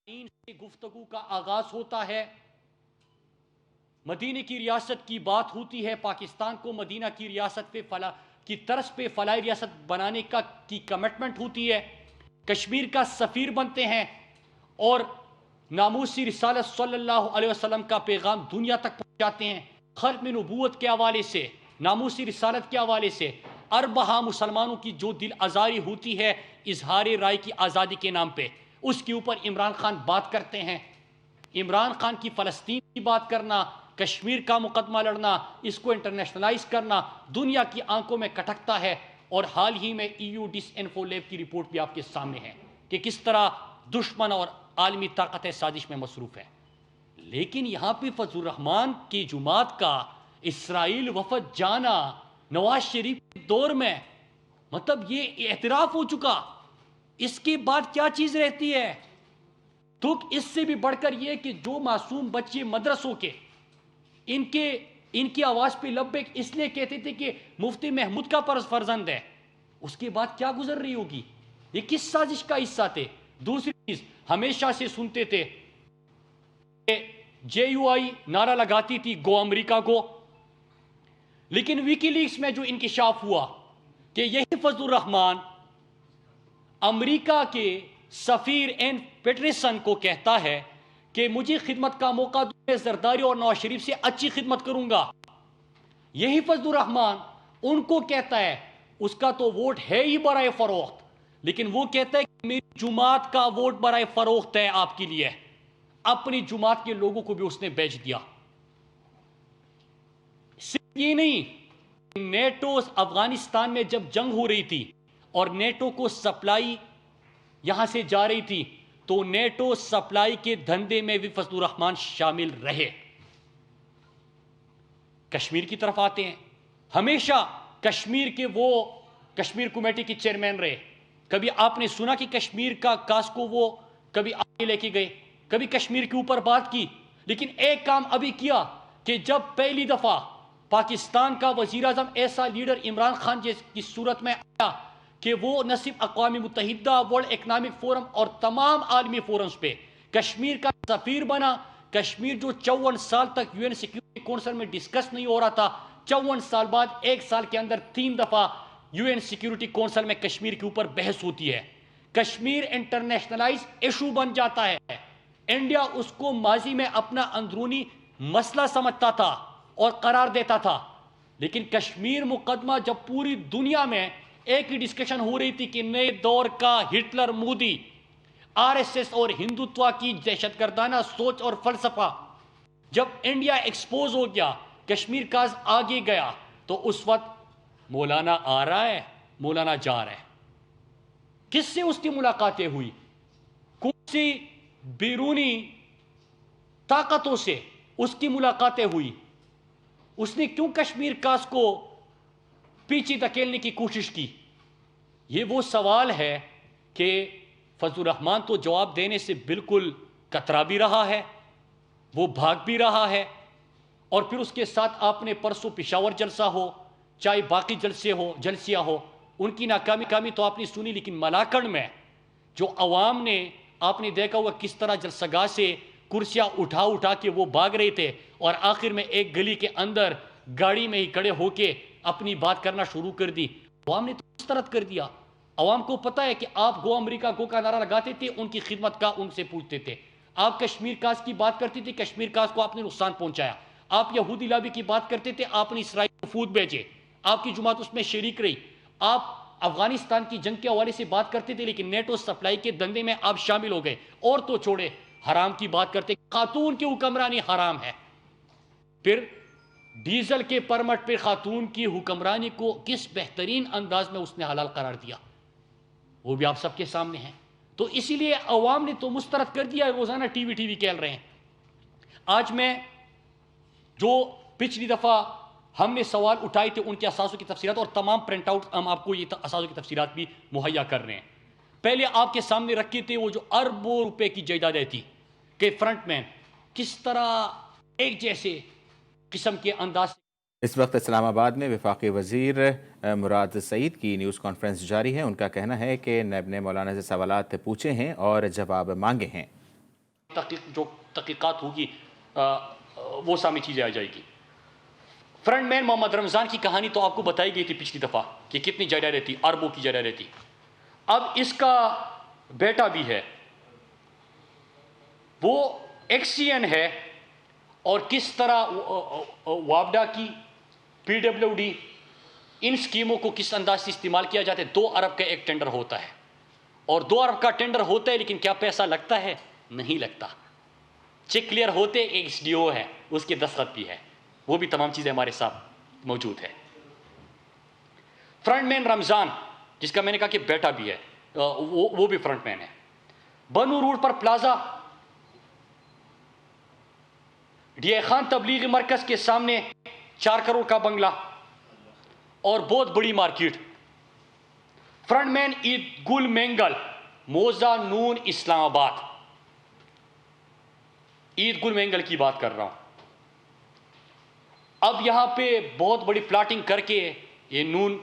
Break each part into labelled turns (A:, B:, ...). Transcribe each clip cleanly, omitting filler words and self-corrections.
A: سے گفتگو کا آغاز ہوتا ہے، مدینہ کی ریاست کی بات ہوتی ہے، پاکستان کو مدینہ کی ریاست کی طرز پہ فلاحی ریاست بنانے کی کمٹمنٹ ہوتی ہے، کشمیر کا سفیر بنتے ہیں اور ناموسی رسالت صلی اللہ علیہ وسلم کا پیغام دنیا تک پہنچاتے ہیں۔ ختم نبوت کے حوالے سے، ناموسی رسالت کے حوالے سے اربعہ مسلمانوں کی جو دل آزاری ہوتی ہے اظہار رائے کی آزادی کے نام پہ، اس کے اوپر عمران خان بات کرتے ہیں۔ عمران خان کی فلسطین کی بات کرنا، کشمیر کا مقدمہ لڑنا، اس کو انٹرنیشنلائز کرنا دنیا کی آنکھوں میں کٹکتا ہے، اور حال ہی میں ڈس انفو لیب کی رپورٹ بھی آپ کے سامنے ہے کہ کس طرح دشمن اور عالمی طاقت سازش میں مصروف ہے۔ لیکن یہاں پہ فضل الرحمان کی جماعت کا اسرائیل وفد جانا نواز شریف کے دور میں، مطلب یہ اعتراف ہو چکا، اس کے بعد کیا چیز رہتی ہے؟ تو اس سے بھی بڑھ کر یہ کہ جو معصوم بچے مدرسوں کے ان کی آواز پہ لبیک اس لیے کہتے تھے کہ مفتی محمود کا فرزند ہے، اس کے بعد کیا گزر رہی ہوگی؟ یہ کس سازش کا حصہ تھے؟ دوسری چیز، ہمیشہ سے سنتے تھے کہ JUI نعرہ لگاتی تھی گو امریکہ گو، لیکن ویکی لیکس میں جو انکشاف ہوا کہ یہی فضل الرحمان امریکہ کے سفیر این پیٹرسن کو کہتا ہے کہ مجھے خدمت کا موقع دو، میں زرداری اور نواز شریف سے اچھی خدمت کروں گا۔ یہی فضل الرحمان ان کو کہتا ہے، اس کا تو ووٹ ہے ہی برائے فروخت، لیکن وہ کہتا ہے کہ میری جماعت کا ووٹ برائے فروخت ہے آپ کے لیے۔ اپنی جماعت کے لوگوں کو بھی اس نے بیچ دیا۔ صرف یہ نہیں، نیٹو افغانستان میں جب جنگ ہو رہی تھی اور نیٹو کو سپلائی یہاں سے جا رہی تھی، تو نیٹو سپلائی کے دھندے میں بھی فضل الرحمان شامل رہے۔ کشمیر کی طرف آتے ہیں، ہمیشہ کشمیر کے وہ کشمیر کمیٹی کے چیئرمین رہے۔ کبھی آپ نے سنا کہ کشمیر کا کاس کو وہ کبھی آگے لے کے گئے، کبھی کشمیر کے اوپر بات کی، لیکن ایک کام ابھی کیا کہ جب پہلی دفعہ پاکستان کا وزیر اعظم ایسا لیڈر عمران خان کی صورت میں آیا کہ وہ نہ صرف اقوام متحدہ، ورلڈ اکنامک فورم اور تمام عالمی فورمز پہ کشمیر کا سفیر بنا۔ کشمیر جو 54 سال تک UN سیکیورٹی کونسل میں ڈسکس نہیں ہو رہا تھا، 54 سال بعد ایک سال کے اندر 3 دفعہ UN سیکیورٹی کونسل میں کشمیر کے اوپر بحث ہوتی ہے۔ کشمیر انٹرنیشنلائز ایشو بن جاتا ہے۔ انڈیا اس کو ماضی میں اپنا اندرونی مسئلہ سمجھتا تھا اور قرار دیتا تھا، لیکن کشمیر مقدمہ جب پوری دنیا میں ایک ہی ڈسکشن ہو رہی تھی کہ نئے دور کا ہٹلر، مودی، RSS اور ہندوتوا کی دہشت گردانہ سوچ اور فلسفہ، جب انڈیا ایکسپوز ہو گیا، کشمیر کاز آگے گیا، تو اس وقت مولانا آ رہا ہے، مولانا جا رہا ہے۔ کس سے اس کی ملاقاتیں ہوئی؟ کون سی بیرونی طاقتوں سے اس کی ملاقاتیں ہوئی؟ اس نے کیوں کشمیر کاز کو پیچھے دھکیلنے کی کوشش کی؟ یہ وہ سوال ہے کہ فضل الرحمان تو جواب دینے سے بالکل کترا بھی رہا ہے، وہ بھاگ بھی رہا ہے، اور پھر اس کے ساتھ آپ نے پرسوں پشاور جلسہ ہو، چاہے باقی جلسیاں ہو، ان کی ناکامی تو آپ نے سنی، لیکن ملاکڑ میں جو عوام نے، آپ نے دیکھا ہوا کس طرح جلسگاہ سے کرسیاں اٹھا کے وہ بھاگ رہے تھے، اور آخر میں ایک گلی کے اندر گاڑی میں ہی کھڑے ہو کے اپنی بات کرنا شروع کر دی۔ عوام نے تو مسترد کر دیا۔ عوام کو پتا ہے کہ آپ گو امریکہ گو کا نعرہ لگاتے تھے، ان کی خدمت کا ان سے پوچھتے تھے۔ آپ کشمیر کاز کی بات کرتے تھے، کشمیر کاز کو آپ نے نقصان پہنچایا۔ آپ یہودی لابی کی بات کرتے تھے، آپ نے اسرائیل وفود بھیجے، آپ کی جماعت اس میں شریک رہی۔ آپ افغانستان کی جنگ کے حوالے سے بات کرتے تھے، لیکن نیٹو سپلائی کے دندے میں آپ شامل ہو گئے۔ اور تو چھوڑے، حرام کی بات کرتے، خاتون کی حکمرانی حرام ہے۔ پھر ڈیزل کے پرمٹ پہ خاتون کی حکمرانی کو کس بہترین انداز میں اس نے حلال قرار دیا، وہ بھی آپ سب کے سامنے ہیں۔ تو اسی لیے عوام نے تو مسترد کر دیا، روزانہ ٹی وی کھیل رہے ہیں۔ آج میں جو پچھلی دفعہ ہم نے سوال اٹھائے تھے ان کے اثاثوں کی تفصیلات اور تمام پرنٹ آؤٹ ہم آپ کو یہ اثاثوں کی تفصیلات بھی مہیا کر رہے ہیں۔ پہلے آپ کے سامنے رکھے تھے وہ جو اربوں روپے کی جائیدادیں تھی کہ فرنٹ مین کس طرح ایک جیسے قسم کے انداز سے۔
B: اس وقت اسلام آباد میں وفاقی وزیر مراد سعید کی نیوز کانفرنس جاری ہے۔ ان کا کہنا ہے کہ نیب نے مولانا سے سوالات پوچھے ہیں اور جواب مانگے ہیں۔
A: جو تحقیقات ہوگی وہ سامنے چیزیں آ جائے گی. فرنٹ مین محمد رمضان کی کہانی تو آپ کو بتائی گئی تھی پچھلی دفعہ کہ کتنی جائیدادیں تھی، اربوں کی جائیدادیں تھی. اب اس کا بیٹا بھی ہے، وہ ایکسین ہے، اور کس طرح وابڈا کی، پی ڈبلیو ڈی، ان سکیموں کو کس انداز سے استعمال کیا جاتا ہے. 2 ارب کا ایک ٹینڈر ہوتا ہے، اور 2 ارب کا ٹینڈر ہوتا ہے، لیکن کیا پیسہ لگتا ہے؟ نہیں لگتا. چیک کلیئر ہوتے، ایک ایس ڈی او ہے، اس کے دستخط بھی ہے، وہ بھی تمام چیزیں ہمارے ساتھ موجود ہے. فرنٹ مین رمضان، جس کا میں نے کہا کہ بیٹا بھی ہے، وہ بھی فرنٹ مین ہے. بنو روڈ پر پلازا، ڈی اے خان تبلیغی مرکز کے سامنے 4 کروڑ کا بنگلہ اور بہت بڑی مارکیٹ. فرنٹ مین عید گل مینگل، موزہ نون، اسلام آباد. عید گل مینگل کی بات کر رہا ہوں. اب یہاں پہ بہت بڑی پلاٹنگ کر کے، یہ نون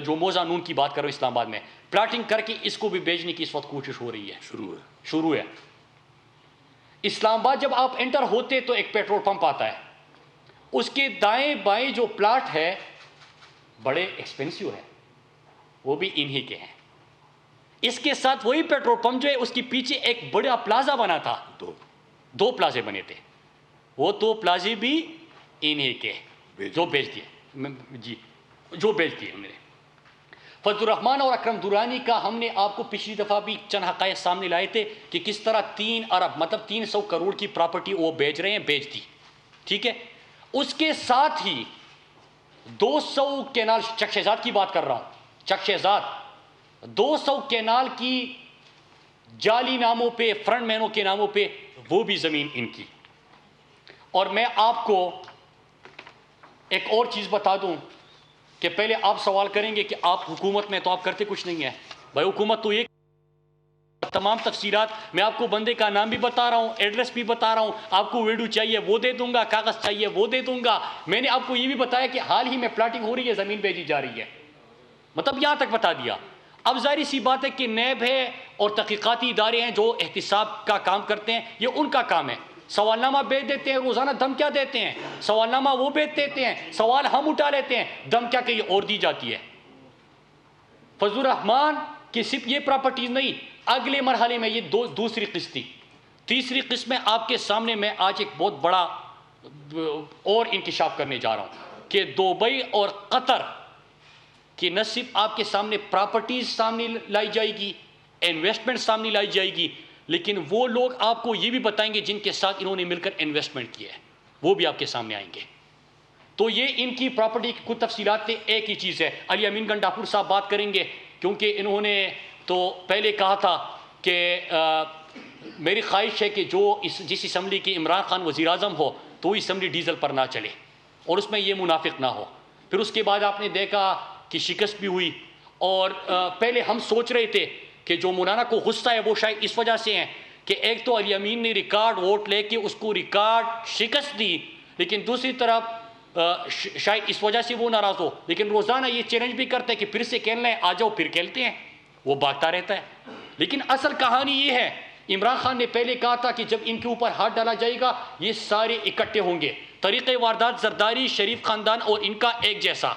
A: جو موزہ نون کی بات کر رہا ہوں اسلام آباد میں، پلاٹنگ کر کے اس کو بھی بیچنے کی اس وقت کوشش ہو رہی ہے، شروع ہے. اسلام آباد جب آپ انٹر ہوتے تو ایک پیٹرول پمپ آتا ہے، اس کے دائیں بائیں جو پلاٹ ہے بڑے ایکسپینسیو ہے، وہ بھی انہی کے ہیں. اس کے ساتھ وہی پیٹرول پمپ جو ہے اس کے پیچھے ایک بڑا پلازا بنا تھا، 2 پلازے بنے تھے، وہ 2 پلازے بھی انہی کے جو بیچ دیے، جی جو بیچ دیے. میرے فضل الرحمان اور اکرم درانی کا ہم نے آپ کو پچھلی دفعہ بھی چند حقائق سامنے لائے تھے کہ کس طرح 3 ارب مطلب 300 کروڑ کی پراپرٹی وہ بیچ رہے ہیں، بیچ دی. ٹھیک ہے. اس کے ساتھ ہی 200 کینال، چک شہزاد کی بات کر رہا ہوں، چک شہزاد 200 کینال کی جعلی ناموں پہ، فرنٹ مینوں کے ناموں پہ، وہ بھی زمین ان کی. اور میں آپ کو ایک اور چیز بتا دوں کہ پہلے آپ سوال کریں گے کہ آپ حکومت میں تو آپ کرتے کچھ نہیں ہے. بھائی حکومت تو یہ تمام تفصیلات میں آپ کو بندے کا نام بھی بتا رہا ہوں، ایڈریس بھی بتا رہا ہوں، آپ کو ویڈیو چاہیے وہ دے دوں گا، کاغذ چاہیے وہ دے دوں گا. میں نے آپ کو یہ بھی بتایا کہ حال ہی میں پلاٹنگ ہو رہی ہے، زمین بیچی جا رہی ہے، مطلب یہاں تک بتا دیا. اب ظاہری سی بات ہے کہ نیب ہے اور تحقیقاتی ادارے ہیں جو احتساب کا کام کرتے ہیں، یہ ان کا کام ہے. سوال نامہ بیچ دیتے ہیں، روزانہ دھمکیاں دیتے ہیں، سوال نامہ وہ بیچ دیتے ہیں، سوال ہم اٹھا لیتے ہیں، دھمکیاں کہ یہ اور دی جاتی ہے. فضل الرحمان کی صرف یہ پراپرٹیز نہیں، اگلے مرحلے میں یہ دوسری قسط تھی. تیسری قسط میں آپ کے سامنے میں آج ایک بہت بڑا اور انکشاف کرنے جا رہا ہوں کہ دبئی اور قطر کی نہ صرف آپ کے سامنے پراپرٹیز سامنے لائی جائے گی، انویسٹمنٹ سامنے لائی جائے گی، لیکن وہ لوگ آپ کو یہ بھی بتائیں گے جن کے ساتھ انہوں نے مل کر انویسٹمنٹ کیا ہے، وہ بھی آپ کے سامنے آئیں گے. تو یہ ان کی پراپرٹی کی کچھ تفصیلات تھے. ایک ہی چیز ہے، علی امین گنڈاپور صاحب بات کریں گے، کیونکہ انہوں نے تو پہلے کہا تھا کہ میری خواہش ہے کہ جس اسمبلی کی عمران خان وزیر اعظم ہو تو وہ اسمبلی ڈیزل پر نہ چلے اور اس میں یہ منافق نہ ہو. پھر اس کے بعد آپ نے دیکھا کہ شکست بھی ہوئی، اور پہلے ہم سوچ رہے تھے کہ جو مولانا کو غصہ ہے وہ شاید اس وجہ سے ہیں کہ ایک تو علی امین نے ریکارڈ ووٹ لے کے اس کو ریکارڈ شکست دی، لیکن دوسری طرف شاید اس وجہ سے وہ ناراض ہو، لیکن روزانہ یہ چیلنج بھی کرتے ہیں کہ پھر سے کھیلنا ہے، آ جاؤ، پھر کھیلتے ہیں، وہ بھاگتا رہتا ہے. لیکن اصل کہانی یہ ہے، عمران خان نے پہلے کہا تھا کہ جب ان کے اوپر ہاتھ ڈالا جائے گا یہ سارے اکٹھے ہوں گے. طریقہ واردات زرداری، شریف خاندان اور ان کا ایک جیسا،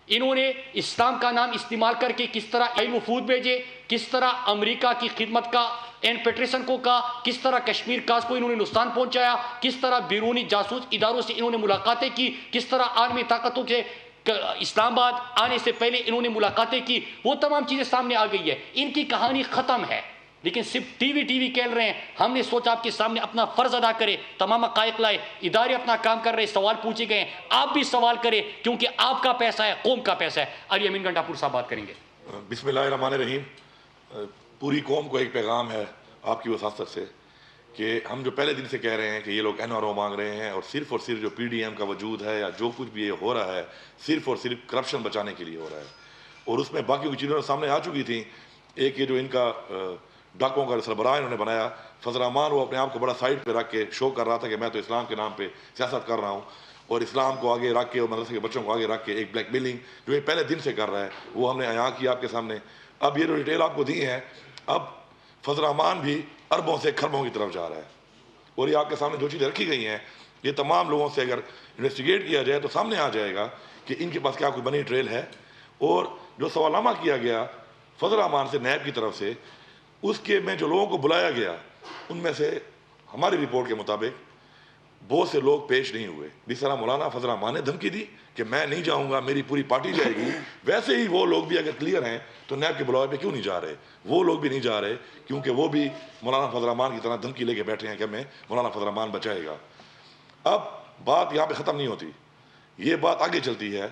A: انہوں نے اسلام کا نام استعمال کر کے کس طرح وفود بھیجے، کس طرح امریکہ کی خدمت کا این پیٹرسن کو کہا، کس طرح کشمیر کاس کو انہوں نے نقصان پہنچایا، کس طرح بیرونی جاسوس اداروں سے انہوں نے ملاقاتیں کی، کس طرح عالمی طاقتوں کے اسلام آباد آنے سے پہلے انہوں نے ملاقاتیں کی، وہ تمام چیزیں سامنے آ گئی ہے. ان کی کہانی ختم ہے، لیکن صرف ٹی وی کھیل رہے ہیں. ہم نے سوچا آپ کے سامنے اپنا فرض ادا کرے، تمام حقائق لائے، ادارے اپنا کام کر رہے، سوال پوچھے گئے، آپ بھی سوال کریں کیونکہ آپ کا پیسہ ہے، قوم کا پیسہ ہے. علی امین گنڈاپور صاحب بات کریں گے.
C: بسم اللہ الرحمن الرحیم. پوری قوم کو ایک پیغام ہے آپ کی وساطت سے کہ ہم جو پہلے دن سے کہہ رہے ہیں کہ یہ لوگ این آر او مانگ رہے ہیں اور صرف جو پی ڈی ایم کا وجود ہے یا جو کچھ بھی یہ ہو رہا ہے صرف اور صرف کرپشن بچانے کے لیے ہو رہا ہے. اور اس میں باقی چیزیں سامنے آ چکی تھیں. ایک یہ جو ان کا ڈاکوں کا سربراہ انہوں نے بنایا فضل الرحمان، وہ اپنے آپ کو بڑا سائڈ پہ رکھ کے شو کر رہا تھا کہ میں تو اسلام کے نام پہ سیاست کر رہا ہوں، اور اسلام کو آگے رکھ کے اور مدرسے کے بچوں کو آگے رکھ کے ایک بلیک میلنگ جو یہ پہلے دن سے کر رہا ہے وہ ہم نے عیاں کی آپ کے سامنے. اب یہ جو ڈیٹیل آپ کو دی ہے، اب فضل الرحمان بھی اربوں سے کھربوں کی طرف جا رہا ہے. اور یہ آپ کے سامنے جو چیزیں رکھی گئی ہیں یہ تمام لوگوں سے اگر انویسٹیگیٹ کیا جائے تو سامنے آ جائے گا کہ ان کے پاس کیا کوئی بنی ٹریل ہے. اور جو سوالنامہ کیا گیا فضل الرحمان سے نیب کی طرف سے, اس کے میں جو لوگوں کو بلایا گیا ان میں سے ہماری رپورٹ کے مطابق بہت سے لوگ پیش نہیں ہوئے. جس طرح مولانا فضل الرحمان نے دھمکی دی کہ میں نہیں جاؤں گا, میری پوری پارٹی جائے گی, ویسے ہی وہ لوگ بھی اگر کلیئر ہیں تو نیب کے بلاوے پہ کیوں نہیں جا رہے؟ وہ لوگ بھی نہیں جا رہے کیونکہ وہ بھی مولانا فضل الرحمان کی طرح دھمکی لے کے بیٹھے ہیں کہ ہمیں مولانا فضل الرحمان بچائے گا. اب بات یہاں پہ ختم نہیں ہوتی, یہ بات آگے چلتی ہے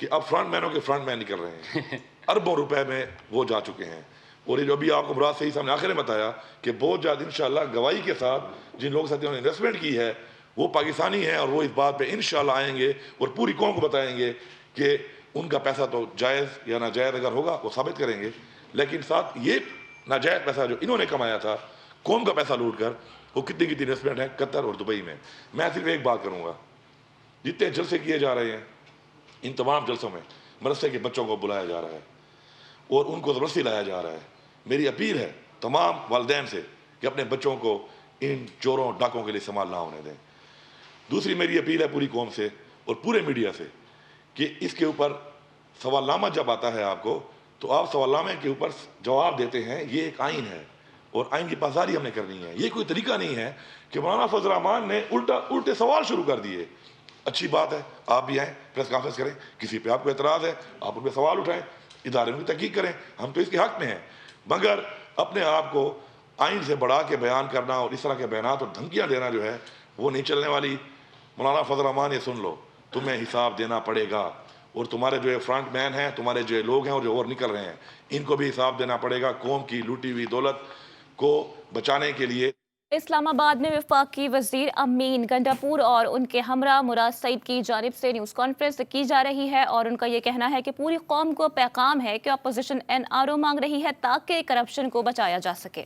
C: کہ اب فرنٹ مینوں کے فرنٹ مین نکل رہے ہیں, اربوں روپے میں وہ جا چکے ہیں. اور یہ جو ابھی آپ کو مراد صحیح صاحب نے آخر میں بتایا کہ بہت جلد انشاءاللہ گواہی کے ساتھ جن لوگوں کے ساتھ انہوں نے انویسٹمنٹ کی ہے وہ پاکستانی ہیں, اور وہ اس بات پہ انشاءاللہ آئیں گے اور پوری قوم کو بتائیں گے کہ ان کا پیسہ تو جائز یا ناجائز اگر ہوگا وہ ثابت کریں گے. لیکن ساتھ یہ ناجائز پیسہ جو انہوں نے کمایا تھا قوم کا پیسہ لوٹ کر, وہ کتنی انویسٹمنٹ ہے قطر اور دبئی میں. میں صرف ایک بات کروں گا, جتنے جلسے کیے جا رہے ہیں ان تمام جلسوں میں مدرسے کے بچوں کو بلایا جا رہا ہے اور ان کو زبردستی لایا جا رہا ہے. میری اپیل ہے تمام والدین سے کہ اپنے بچوں کو ان چوروں ڈاکوں کے لیے استعمال نہ ہونے دیں. دوسری میری اپیل ہے پوری قوم سے اور پورے میڈیا سے کہ اس کے اوپر سوالنامہ جب آتا ہے آپ کو تو آپ سوالنامے کے اوپر جواب دیتے ہیں. یہ ایک آئین ہے اور آئین کی پاسداری ہم نے کرنی ہے. یہ کوئی طریقہ نہیں ہے کہ مولانا فضل الرحمان نے الٹے سوال شروع کر دیے. اچھی بات ہے, آپ بھی آئیں, پریس کانفرنس کریں, کسی پہ آپ کو اعتراض ہے آپ ان پہ سوال اٹھائیں, ادارے میں تحقیق کریں, ہم تو اس کے حق میں ہیں. مگر اپنے آپ کو آئین سے بڑھا کے بیان کرنا اور اس طرح کے بیانات اور دھمکیاں دینا جو ہے وہ نہیں چلنے والی. مولانا فضل الرحمان یہ سن لو, تمہیں حساب دینا پڑے گا, اور تمہارے جو فرنٹ مین ہیں, تمہارے جو لوگ ہیں اور جو اور نکل رہے ہیں, ان کو بھی حساب دینا پڑے گا قوم کی لوٹی ہوئی دولت کو بچانے کے لیے.
D: اسلام آباد میں وفاقی وزیر امین گنڈاپور اور ان کے ہمراہ مراد سعید کی جانب سے نیوز کانفرنس کی جا رہی ہے, اور ان کا یہ کہنا ہے کہ پوری قوم کو پیغام ہے کہ اپوزیشن NRO مانگ رہی ہے تاکہ کرپشن کو بچایا جا سکے.